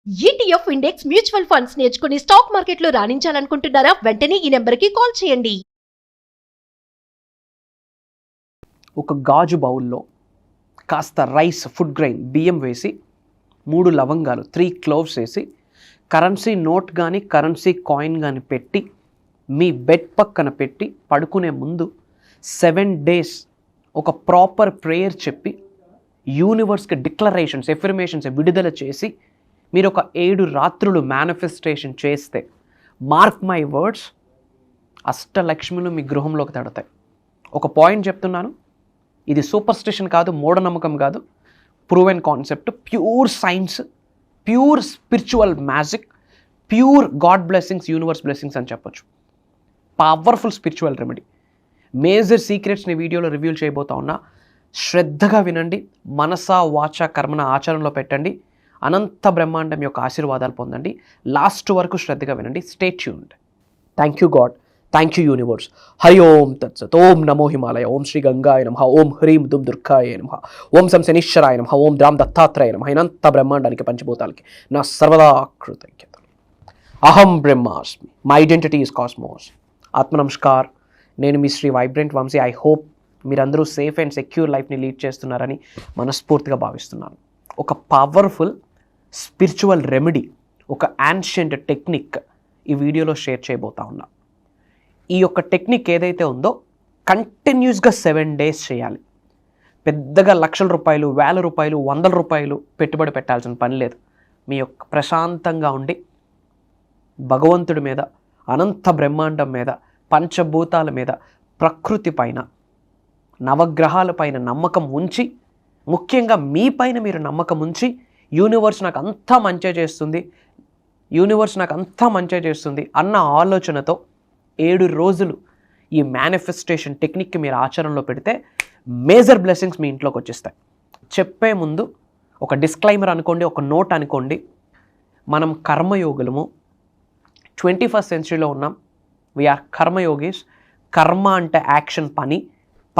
ETF index mutual funds నేర్చుకుని stock మార్కెట్లో రాణించాలనుకుంటున్నారా? వెంటనే ఈ నెంబర్కి కాల్ చేయండి. ఒక గాజు బౌల్లో కాస్త రైస్, ఫుడ్ గ్రెయిన్, బియ్యం వేసి 3 లవంగాలు, 3 క్లోవ్స్ వేసి కరెన్సీ నోట్ కానీ కరెన్సీ కాయిన్ కానీ పెట్టి మీ బెడ్ పక్కన పెట్టి పడుకునే ముందు 7 days ఒక ప్రాపర్ ప్రేయర్ చెప్పి యూనివర్స్కి డిక్లరేషన్స్, ఎఫర్మేషన్స్ విడుదల చేసి మీరు ఒక 7 రాత్రులు మేనిఫెస్టేషన్ చేస్తే, మార్క్ మై వర్డ్స్, అష్టలక్ష్ములు మీ గృహంలోకి తడతాయి. ఒక పాయింట్ చెప్తున్నాను, ఇది సూపర్స్టిషన్ కాదు, మూఢనమ్మకం కాదు, proven concept, pure science, pure spiritual magic, pure God blessings, universe blessings అని చెప్పొచ్చు. Powerful spiritual remedy. మేజర్ సీక్రెట్స్ని వీడియోలో రివ్యూ చేయబోతా ఉన్నా. శ్రద్ధగా వినండి, మనసా వాచ కర్మన ఆచరణలో పెట్టండి. అనంత బ్రహ్మాండం యొక్క ఆశీర్వాదాలు పొందండి. లాస్ట్ వరకు శ్రద్ధగా వినండి. Stay tuned. Thank you God, thank you universe. Hari Om తత్సత్. ఓం నమో హిమాలయ. ఓం శ్రీ గంగాయ నమః. ఓం హ్రీం దుమ్ దుర్గాయ నమః. ఓం సం శనీశ్వరాయ నమః. ఓం ద్రామ్ దత్తాత్రేయ నమః. అనంత బ్రహ్మాండానికి, పంచభూతాలకి నా సర్వదా కృతజ్ఞతలు. అహం బ్రహ్మాస్మి. My identity is cosmos. ఆత్మ నమస్కార్. నేను మీ Shri vibrant Vamshi. I hope మీరందరూ సేఫ్ అండ్ సెక్యూర్ లైఫ్ని లీడ్ చేస్తున్నారని మనస్ఫూర్తిగా భావిస్తున్నాను. ఒక పవర్ఫుల్ స్పిరిచువల్ రెమెడీ, ఒక యాన్షియంట్ టెక్నిక్ ఈ వీడియోలో షేర్ చేయబోతా ఉన్నా. ఈ యొక్క టెక్నిక్ ఏదైతే ఉందో కంటిన్యూస్గా 7 days చేయాలి. పెద్దగా లక్షల రూపాయలు, వేల రూపాయలు, 100 రూపాయలు పెట్టుబడి పెట్టాల్సిన పని లేదు. మీ యొక్క ప్రశాంతంగా ఉండి భగవంతుడి మీద, అనంత బ్రహ్మాండం మీద, పంచభూతాల మీద, ప్రకృతి పైన, నవగ్రహాల పైన నమ్మకం ఉంచి, ముఖ్యంగా మీ పైన మీరు నమ్మకం ఉంచి, యూనివర్స్ నాకు అంతా మంచి చేస్తుంది, యూనివర్స్ నాకు అంతా మంచి చేస్తుంది అన్న ఆలోచనతో 7 రోజులు ఈ మేనిఫెస్టేషన్ టెక్నిక్కి మీరు ఆచరణలో పెడితే మేజర్ బ్లెస్సింగ్స్ మీ ఇంట్లోకి వచ్చేస్తాయి. చెప్పే ముందు ఒక డిస్క్లైమర్ అనుకోండి, ఒక నోట్ అనుకోండి. మనం కర్మయోగులము, 21st centuryలో ఉన్నాం. వీఆర్ కర్మయోగీస్. కర్మ అంటే యాక్షన్,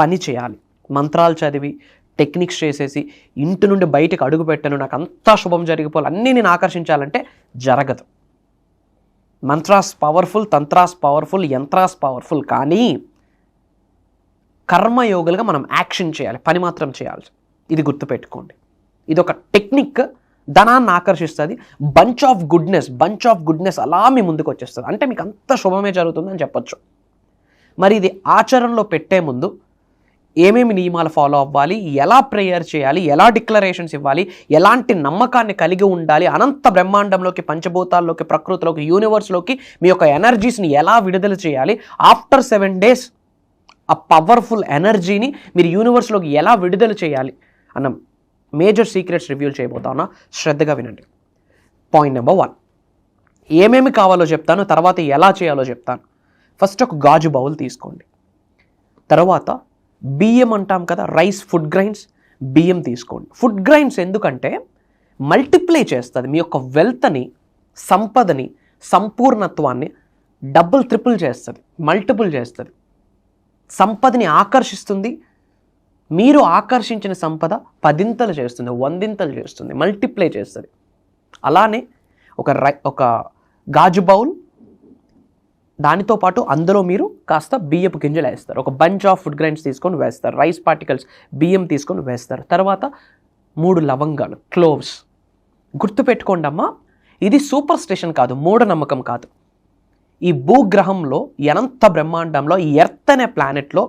పని చేయాలి. మంత్రాలు చదివి, టెక్నిక్స్ చేసేసి ఇంటి నుండి బయటకు అడుగు పెట్టను, నాకు అంతా శుభం జరిగిపోవాలి, అన్నీ నేను ఆకర్షించాలంటే జరగదు. Mantras powerful, tantras powerful, yantras powerful, కానీ కర్మయోగులుగా మనం యాక్షన్ చేయాలి, పని మాత్రం చేయాలి. ఇది గుర్తుపెట్టుకోండి. ఇది ఒక టెక్నిక్, ధనాన్ని ఆకర్షిస్తుంది. బంచ్ ఆఫ్ గుడ్నెస్ అలా మీ ముందుకు వచ్చేస్తుంది. అంటే మీకు అంత శుభమే జరుగుతుందని చెప్పొచ్చు. మరి ఇది ఆచరణలో పెట్టే ముందు ఏమేమి నియమాలు ఫాలో అవ్వాలి, ఎలా ప్రేయర్ చేయాలి, ఎలా డిక్లరేషన్స్ ఇవ్వాలి, ఎలాంటి నమ్మకాన్ని కలిగి ఉండాలి, అనంత బ్రహ్మాండంలోకి, పంచభూతాల్లోకి, ప్రకృతిలోకి, యూనివర్స్లోకి మీ యొక్క ఎనర్జీస్ని ఎలా విడుదల చేయాలి, ఆఫ్టర్ 7 days ఆ పవర్ఫుల్ ఎనర్జీని మీరు యూనివర్స్లోకి ఎలా విడుదల చేయాలి అన్న మేజర్ సీక్రెట్స్ రివ్యూ చేయబోతా ఉన్నా. శ్రద్ధగా వినండి. పాయింట్ నెంబర్ 1, ఏమేమి కావాలో చెప్తాను, తర్వాత ఎలా చేయాలో చెప్తాను. ఫస్ట్ ఒక గాజు బౌల్ తీసుకోండి. తర్వాత బియ్యం అంటాం కదా, రైస్, ఫుడ్ గ్రైన్స్, బియ్యం తీసుకోండి. ఫుడ్ గ్రైన్స్ ఎందుకంటే మల్టిప్లై చేస్తుంది మీ యొక్క వెల్త్ని, సంపదని, సంపూర్ణత్వాన్ని డబుల్, ట్రిపుల్ చేస్తుంది, మల్టిపుల్ చేస్తుంది. సంపదని ఆకర్షిస్తుంది. మీరు ఆకర్షించిన సంపద 10ంతలు చేస్తుంది, 100ంతలు చేస్తుంది, మల్టిప్లై చేస్తుంది. అలానే ఒక గాజు బౌల్, దానితో పాటు అందులో మీరు కాస్త బియ్యపు గింజలు వేస్తారు. ఒక బంచ్ ఆఫ్ ఫుడ్ గ్రైన్స్ తీసుకొని వేస్తారు. రైస్ పార్టికల్స్, బియ్యం తీసుకొని వేస్తారు. తర్వాత 3 లవంగాలు, క్లోవ్స్. గుర్తుపెట్టుకోండి అమ్మా, ఇది సూపర్ స్టిషన్ కాదు, మూఢనమ్మకం కాదు. ఈ భూగ్రహంలో, అనంత బ్రహ్మాండంలో, ఈ ఎర్త్ అనే ప్లానెట్లో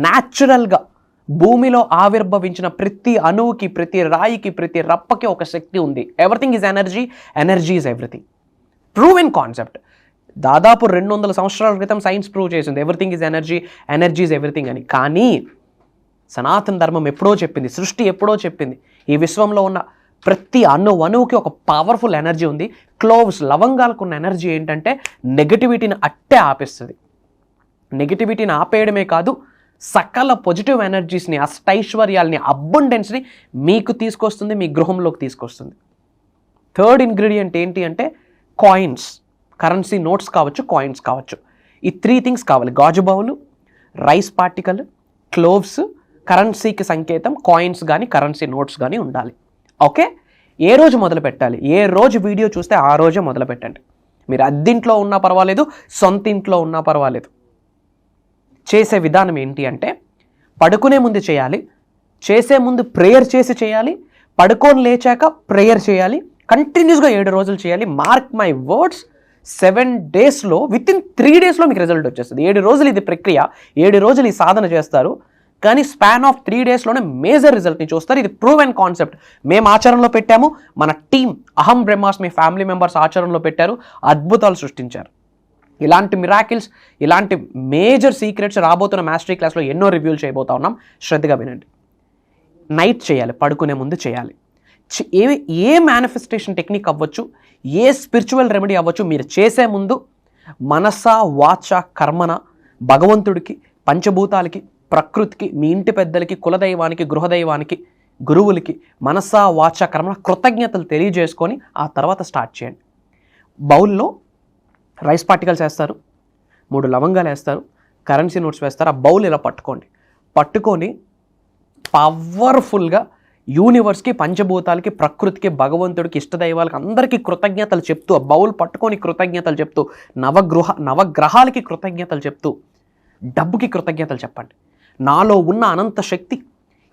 న్యాచురల్గా భూమిలో ఆవిర్భవించిన ప్రతి అణువుకి, ప్రతి రాయికి, ప్రతి రప్పకి ఒక శక్తి ఉంది. Everything is energy, energy is everything. Proven concept. దాదాపు 200 సంవత్సరాల క్రితం సైన్స్ ప్రూవ్ చేసింది everything is energy, energy is everything అని. కానీ సనాతన ధర్మం ఎప్పుడో చెప్పింది, సృష్టి ఎప్పుడో చెప్పింది, ఈ విశ్వంలో ఉన్న ప్రతి అణువుకి ఒక పవర్ఫుల్ ఎనర్జీ ఉంది. క్లోవ్స్, లవంగాలకు ఉన్న ఎనర్జీ ఏంటంటే నెగటివిటీని అట్టే ఆపేస్తుంది. నెగటివిటీని ఆపేయడమే కాదు, సకల పాజిటివ్ ఎనర్జీస్ని, అష్టైశ్వర్యాల్ని, అబండెన్స్ని మీకు తీసుకొస్తుంది, మీ గృహంలోకి తీసుకొస్తుంది. థర్డ్ ఇంగ్రీడియంట్ ఏంటి అంటే కాయిన్స్. కరెన్సీ నోట్స్ కావచ్చు, కాయిన్స్ కావచ్చు. ఈ 3 things కావాలి. గాజు బౌలు, రైస్ పార్టికల్, క్లోవ్స్, కరెన్సీకి సంకేతం కాయిన్స్ కానీ కరెన్సీ నోట్స్ కానీ ఉండాలి. ఓకే, ఏ రోజు మొదలు పెట్టాలి, ఏ రోజు వీడియో చూస్తే ఆ రోజే మొదలు పెట్టండి. మీరు అద్దింట్లో ఉన్నా పర్వాలేదు, సొంత ఇంట్లో ఉన్నా పర్వాలేదు. చేసే విధానం ఏంటి అంటే పడుకునే ముందు చేయాలి, చేసే ముందు ప్రేయర్ చేసి చేయాలి, పడుకొని లేచాక ప్రేయర్ చేయాలి, కంటిన్యూస్గా 7 రోజులు చేయాలి. మార్క్ మై వర్డ్స్, 7 డేస్లో వితిన్ 3 డేస్లో మీకు రిజల్ట్ వచ్చేస్తుంది. 7 రోజులు ఇది ప్రక్రియ, 7 రోజులు ఈ సాధన చేస్తారు, కానీ స్పాన్ ఆఫ్ 3 డేస్లోనే మేజర్ రిజల్ట్ని చూస్తారు. ఇది ప్రూవ్ అండ్ కాన్సెప్ట్. మేము ఆచరణలో పెట్టాము, మన టీం అహం బ్రహ్మాస్మి ఫ్యామిలీ మెంబర్స్ ఆచరణలో పెట్టారు, అద్భుతాలు సృష్టించారు. ఇలాంటి మిరాకిల్స్, ఇలాంటి మేజర్ సీక్రెట్స్ రాబోతున్న మాస్టరీ క్లాస్లో ఎన్నో రివ్యూలు చేయబోతా ఉన్నాం. శ్రద్ధగా వినండి. నైట్ చేయాలి, పడుకునే ముందు చేయాలి. ఏ మేనిఫెస్టేషన్ టెక్నిక్ అవ్వచ్చు, ఏ స్పిరిచువల్ రెమెడీ అవ్వచ్చు, మీరు చేసే ముందు మనస వాచ కర్మన భగవంతుడికి, పంచభూతాలకి, ప్రకృతికి, మీ ఇంటి పెద్దలకి, కులదైవానికి, గృహదైవానికి, గురువులకి మనస వాచ కర్మన కృతజ్ఞతలు తెలియజేసుకొని ఆ తర్వాత స్టార్ట్ చేయండి. బౌల్లో రైస్ పార్టికల్స్ వేస్తారు, 3 లవంగాలు వేస్తారు, కరెన్సీ నోట్స్ వేస్తారు. ఆ బౌల్ ఇలా పట్టుకొని పవర్ఫుల్గా యూనివర్స్కి, పంచభూతాలకి, ప్రకృతికి, భగవంతుడికి, ఇష్టదైవాలకి అందరికీ కృతజ్ఞతలు చెప్తూ, ఆ బౌల్ పట్టుకొని కృతజ్ఞతలు చెప్తూ, నవగ్రహాలకి కృతజ్ఞతలు చెప్తూ, డబ్బుకి కృతజ్ఞతలు చెప్పండి. నాలో ఉన్న అనంత శక్తి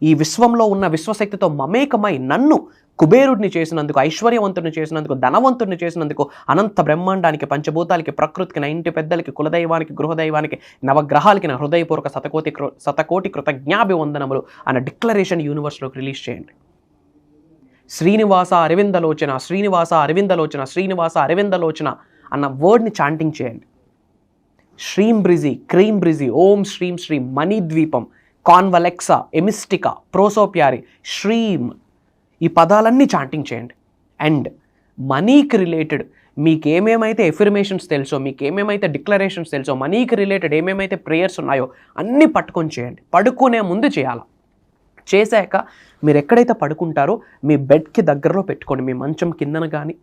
ఈ విశ్వంలో ఉన్న విశ్వశక్తితో మమేకమై నన్ను కుబేరుడిని చేసినందుకు, ఐశ్వర్యవంతుడిని చేసినందుకు, ధనవంతుడిని చేసినందుకు, అనంత బ్రహ్మాండానికి, పంచభూతాలకి, ప్రకృతికి, నా ఇంటి పెద్దలకి, కులదైవానికి, గృహదైవానికి, నవగ్రహాలకి నా హృదయపూర్వక శతకోటి కృతజ్ఞాభివందనములు అన్న డిక్లరేషన్ యూనివర్స్లోకి రిలీజ్ చేయండి. శ్రీనివాస అరవిందలోచన, శ్రీనివాస అరవిందలోచన, శ్రీనివాస అరవిందలోచన అన్న వర్డ్ని చాంటింగ్ చేయండి. శ్రీం బ్రిజి, క్రీం బ్రిజి, ఓం శ్రీం శ్రీం, మణిద్వీపం, కాన్వలెక్సా, ఎమిస్టికా, ప్రోసోప్యారి, శ్రీం, ఈ పదాలన్నీ చాంటింగ్ చేయండి. అండ్ మనీకి రిలేటెడ్ మీకు ఏమేమైతే ఎఫర్మేషన్స్ తెలుసో, మీకు ఏమేమైతే డిక్లరేషన్స్ తెలుసో, మనీకి రిలేటెడ్ ఏమేమైతే ప్రేయర్స్ ఉన్నాయో అన్నీ పట్టుకొని చేయండి. పడుకునే ముందు చేయాలి. చేశాక మీరు ఎక్కడైతే పడుకుంటారో మీ బెడ్కి దగ్గరలో పెట్టుకోండి. మీ మంచం కిందన కానీ,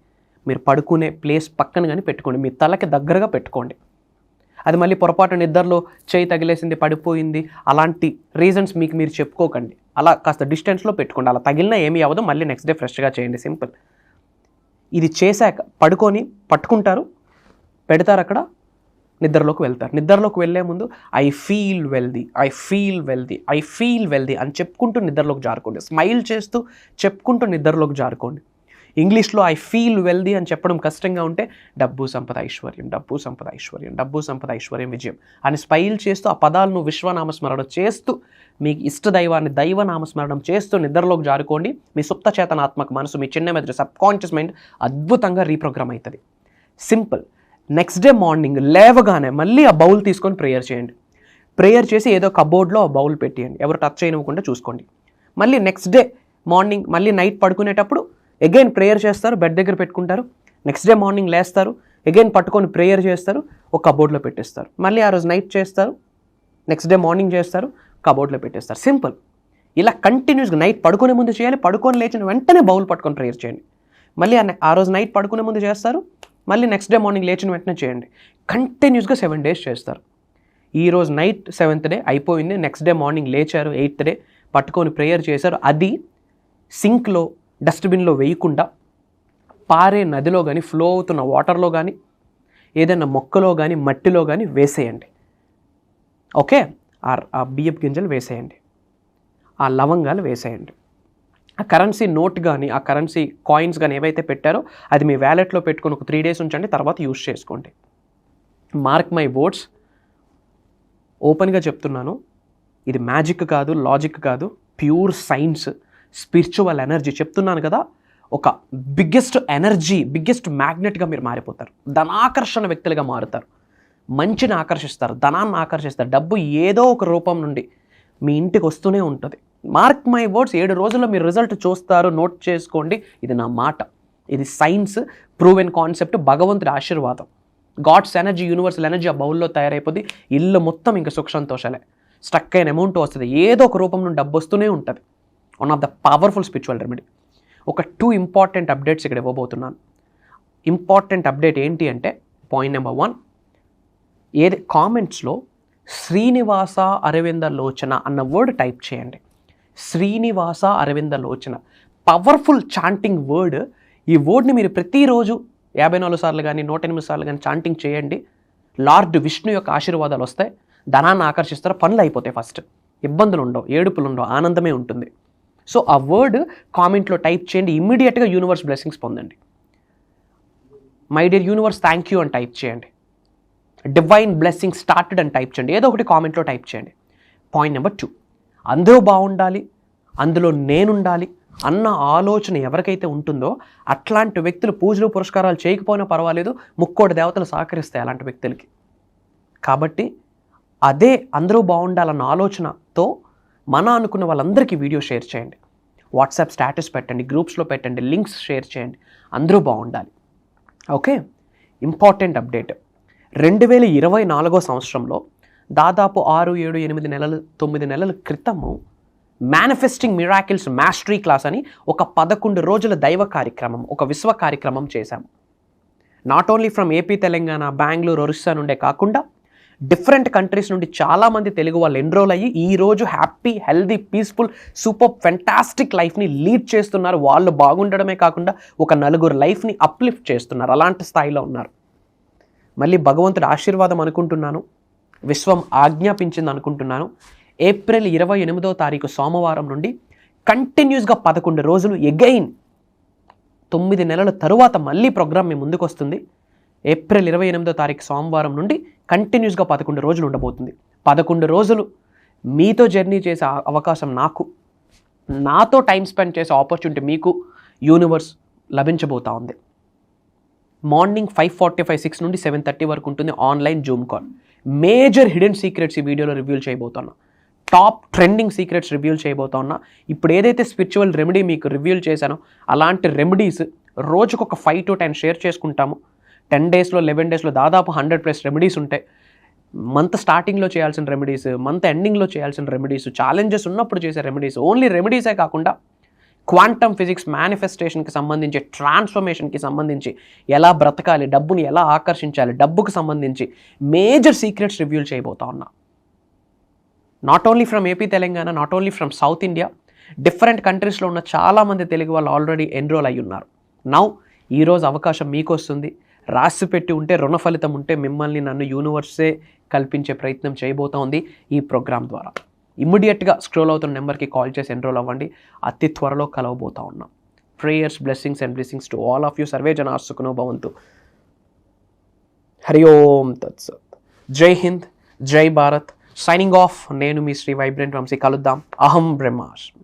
మీరు పడుకునే ప్లేస్ పక్కన కానీ పెట్టుకోండి. మీ తలకి దగ్గరగా పెట్టుకోండి. అది మళ్ళీ పొరపాటు నిద్రలో చేయి తగిలేసింది, పడిపోయింది, అలాంటి రీజన్స్ మీకు మీరు చెప్పుకోకండి. అలా కాస్త డిస్టెన్స్లో పెట్టుకోండి. అలా తగిలినా ఏమీ అవ్వదు, మళ్ళీ నెక్స్ట్ డే ఫ్రెష్గా చేయండి. సింపుల్. ఇది చేశాక పడుకొని పట్టుకుంటారు, పెడతారు అక్కడ, నిద్రలోకి వెళ్తారు. నిద్రలోకి వెళ్ళే ముందు I feel wealthy, I feel wealthy, I feel wealthy అని చెప్పుకుంటూ నిద్రలోకి జారుకోండి. స్మైల్ చేస్తూ చెప్పుకుంటూ నిద్రలోకి జారుకోండి. ఇంగ్లీష్లో ఐ ఫీల్ వెల్దీ అని చెప్పడం కష్టంగా ఉంటే డబ్బు సంపద ఐశ్వర్యం, డబ్బు సంపద ఐశ్వర్యం, డబ్బు సంపద ఐశ్వర్యం విజయం అని స్మైల్ చేస్తూ ఆ పదాలను విశ్వనామస్మరణ చేస్తూ మీకు ఇష్టదైవాన్ని దైవనామస్మరణం చేస్తూ నిద్రలోకి జారుకోండి. మీ సుప్త చేతనాత్మక మనసు, మీ చిన్న మెదడు, సబ్కాన్షియస్ మైండ్ అద్భుతంగా రీప్రోగ్రామ్ అవుతుంది. సింపుల్. నెక్స్ట్ డే మార్నింగ్ లేవగానే మళ్ళీ ఆ బౌల్ తీసుకొని ప్రేయర్ చేయండి. ప్రేయర్ చేసి ఏదో కబోర్డ్లో ఆ బౌల్ పెట్టేయండి, ఎవరు టచ్ చేయనివ్వకుండా చూసుకోండి. మళ్ళీ నెక్స్ట్ డే మార్నింగ్, మళ్ళీ నైట్ పడుకునేటప్పుడు అగైన్ ప్రేయర్ చేస్తారు, బెడ్ దగ్గర పెట్టుకుంటారు. నెక్స్ట్ డే మార్నింగ్ లేస్తారు, అగైన్ పట్టుకొని ప్రేయర్ చేస్తారు, ఒక కబోర్డ్లో పెట్టేస్తారు. మళ్ళీ ఆ రోజు నైట్ చేస్తారు, నెక్స్ట్ డే మార్నింగ్ చేస్తారు, కబోర్డ్లో పెట్టేస్తారు. సింపుల్. ఇలా కంటిన్యూస్గా నైట్ పడుకునే ముందు చేయాలి, పడుకొని లేచిన వెంటనే బౌల్ పట్టుకొని ప్రేయర్ చేయండి. మళ్ళీ ఆ రోజు నైట్ పడుకునే ముందు చేస్తారు, మళ్ళీ నెక్స్ట్ డే మార్నింగ్ లేచిన వెంటనే చేయండి. కంటిన్యూస్గా 7 డేస్ చేస్తారు. ఈరోజు నైట్ 7th డే అయిపోయింది, నెక్స్ట్ డే మార్నింగ్ లేచారు, 8th డే పట్టుకొని ప్రేయర్ చేశారు. అది సింక్లో, డస్ట్బిన్లో వేయకుండా పారే నదిలో కానీ, ఫ్లో అవుతున్న వాటర్లో కానీ, ఏదైనా మొక్కలో కానీ, మట్టిలో కానీ వేసేయండి. ఓకే. ఆ బియ్యపు గింజలు వేసేయండి, ఆ లవంగాలు వేసేయండి. ఆ కరెన్సీ నోట్ కానీ, ఆ కరెన్సీ కాయిన్స్ కానీ ఏవైతే పెట్టారో అది మీ వ్యాలెట్లో పెట్టుకొని ఒక 3 డేస్ ఉంచండి, తర్వాత యూజ్ చేసుకోండి. మార్క్ మై వర్డ్స్, ఓపెన్గా చెప్తున్నాను, ఇది మ్యాజిక్ కాదు, లాజిక్ కాదు, ప్యూర్ సైన్స్, స్పిరిచువల్ ఎనర్జీ. చెప్తున్నాను కదా, ఒక బిగ్గెస్ట్ ఎనర్జీ, బిగ్గెస్ట్ మ్యాగ్నెట్గా మీరు మారిపోతారు. ధనాకర్షణ వ్యక్తులుగా మారుతారు, మంచిని ఆకర్షిస్తారు, ధనాన్ని ఆకర్షిస్తారు. డబ్బు ఏదో ఒక రూపం నుండి మీ ఇంటికి వస్తూనే ఉంటుంది. మార్క్ మై వర్డ్స్, 7 రోజుల్లో మీరు రిజల్ట్ చూస్తారు. నోట్ చేసుకోండి, ఇది నా మాట, ఇది సైన్స్, ప్రూవెన్ కాన్సెప్ట్, భగవంతుడి ఆశీర్వాదం, గాడ్స్ ఎనర్జీ, యూనివర్సల్ ఎనర్జీ ఆ బౌల్లో తయారైపోద్ది. ఇల్లు మొత్తం ఇంకా సుఖ సంతోషాలే. స్టక్ అయిన అమౌంట్ వస్తుంది, ఏదో ఒక రూపం నుండి డబ్బు వస్తూనే ఉంటుంది. One of the powerful spiritual remedy. ఒక 2 ఇంపార్టెంట్ అప్డేట్స్ ఇక్కడ ఇవ్వబోతున్నాను. ఇంపార్టెంట్ అప్డేట్ ఏంటి అంటే, పాయింట్ నెంబర్ 1, ఏది కామెంట్స్లో శ్రీనివాస అరవింద లోచన అన్న వర్డ్ టైప్ చేయండి. శ్రీనివాస అరవింద లోచన పవర్ఫుల్ చాంటింగ్ వర్డ్. ఈ వర్డ్ని మీరు ప్రతిరోజు 54 సార్లు కానీ 108 సార్లు కానీ చాంటింగ్ చేయండి. లార్డ్ విష్ణు యొక్క ఆశీర్వాదాలు వస్తాయి, ధనాన్ని ఆకర్షిస్తారు, పనులు అయిపోతాయి. ఫస్ట్ ఇబ్బందులు ఉండవు, ఏడుపులు ఉండవు, ఆనందమే ఉంటుంది. సో ఆ వర్డ్ కామెంట్లో టైప్ చేయండి, ఇమ్మీడియట్గా యూనివర్స్ బ్లెస్సింగ్స్ పొందండి. My dear universe thank you అని టైప్ చేయండి. డివైన్ బ్లెస్సింగ్ స్టార్టెడ్ అని టైప్ చేయండి. ఏదో ఒకటి కామెంట్లో టైప్ చేయండి. పాయింట్ నెంబర్ 2, అందరూ బాగుండాలి, అందులో నేనుండాలి అన్న ఆలోచన ఎవరికైతే ఉంటుందో అట్లాంటి వ్యక్తులు పూజలు పురస్కారాలు చేయకపోయినా పర్వాలేదు, ముక్కోటి దేవతలు సహకరిస్తాయి అలాంటి వ్యక్తులకి. కాబట్టి అదే అందరూ బాగుండాలన్న ఆలోచనతో మన అనుకున్న వాళ్ళందరికీ వీడియో షేర్ చేయండి, వాట్సాప్ స్టేటస్ పెట్టండి, గ్రూప్స్లో పెట్టండి, లింక్స్ షేర్ చేయండి. అందరూ బాగుండాలి. Okay, important update. 2024 సంవత్సరంలో దాదాపు 6, 7, 8 నెలలు 9 నెలల క్రితము మేనిఫెస్టింగ్ మిరాకిల్స్ మాస్టరీ క్లాస్ అని ఒక 11 రోజుల దైవ కార్యక్రమం, ఒక విశ్వ కార్యక్రమం చేశాము. Not only from AP, Telangana, Bengaluru, Orissa నుండే కాకుండా డిఫరెంట్ కంట్రీస్ నుండి చాలామంది తెలుగు వాళ్ళు ఎన్రోల్ అయ్యి ఈరోజు happy, healthy, peaceful, super fantastic లైఫ్ని లీడ్ చేస్తున్నారు. వాళ్ళు బాగుండడమే కాకుండా ఒక 4 లైఫ్ని అప్లిఫ్ట్ చేస్తున్నారు. అలాంటి స్థాయిలో ఉన్నారు. మళ్ళీ భగవంతుడి ఆశీర్వాదం అనుకుంటున్నాను, విశ్వం ఆజ్ఞాపించింది అనుకుంటున్నాను. ఏప్రిల్ 28వ తారీఖు సోమవారం నుండి కంటిన్యూస్గా 11 రోజులు, ఎగైన్ 9 నెలల తరువాత మళ్ళీ ప్రోగ్రామ్ మీ ముందుకు వస్తుంది. ఏప్రిల్ 28వ తారీఖు సోమవారం నుండి కంటిన్యూస్గా 11 రోజులు ఉండబోతుంది. 11 రోజులు మీతో జర్నీ చేసే అవకాశం నాకు, నాతో టైం స్పెండ్ చేసే ఆపర్చునిటీ మీకు యూనివర్స్ లభించబోతా ఉంది. మార్నింగ్ 5:45, 6 నుండి 7:30 వరకు ఉంటుంది online Zoom call. Major hidden secrets ఈ వీడియోలో రివ్యూల్ చేయబోతున్నా. టాప్ ట్రెండింగ్ సీక్రెట్స్ రివ్యూల్ చేయబోతా ఉన్నా. ఇప్పుడు ఏదైతే స్పిరిచువల్ రెమెడీ మీకు రివ్యూల్ చేశానో అలాంటి రెమెడీస్ రోజుకొక 5 to 10 షేర్ చేసుకుంటాము. 10 డేస్లో 11 డేస్లో దాదాపు 100+ రెమెడీస్ ఉంటాయి. మంత్ స్టార్టింగ్లో చేయాల్సిన రెమెడీస్, మంత్ ఎండింగ్లో చేయాల్సిన రెమెడీస్, ఛాలెంజెస్ ఉన్నప్పుడు చేసే రెమెడీస్, ఓన్లీ రెమెడీసే కాకుండా క్వాంటమ్ ఫిజిక్స్ మేనిఫెస్టేషన్కి సంబంధించి, ట్రాన్స్ఫర్మేషన్కి సంబంధించి, ఎలా బ్రతకాలి, డబ్బుని ఎలా ఆకర్షించాలి, డబ్బుకు సంబంధించి మేజర్ సీక్రెట్స్ రివ్యూల్ చేయబోతా ఉన్నా. Not only from AP, Telangana, not only from south India, different కంట్రీస్లో ఉన్న చాలామంది తెలుగు వాళ్ళు ఆల్రెడీ ఎన్రోల్ అయ్యి ఉన్నారు. నౌ ఈరోజు అవకాశం మీకు వస్తుంది. రాసి పెట్టి ఉంటే, రుణ ఫలితం ఉంటే మిమ్మల్ని నన్ను యూనివర్సే కల్పించే ప్రయత్నం చేయబోతా ఉంది ఈ ప్రోగ్రామ్ ద్వారా. ఇమ్మీడియట్గా స్క్రోల్ అవుతున్న నెంబర్కి కాల్ చేసి ఎన్రోల్ అవ్వండి. అతి త్వరలో కలవబోతా ఉన్నాం. Prayers, blessings and blessings to all of you. Survey జనా సుఖినో భవంతు. హరి ఓం తత్సత్. జై హింద్, జై భారత్. Signing off. నేను మీ శ్రీ వైబ్రెంట్ వంశీ. కలుద్దాం. అహం బ్రహ్మాస్మి.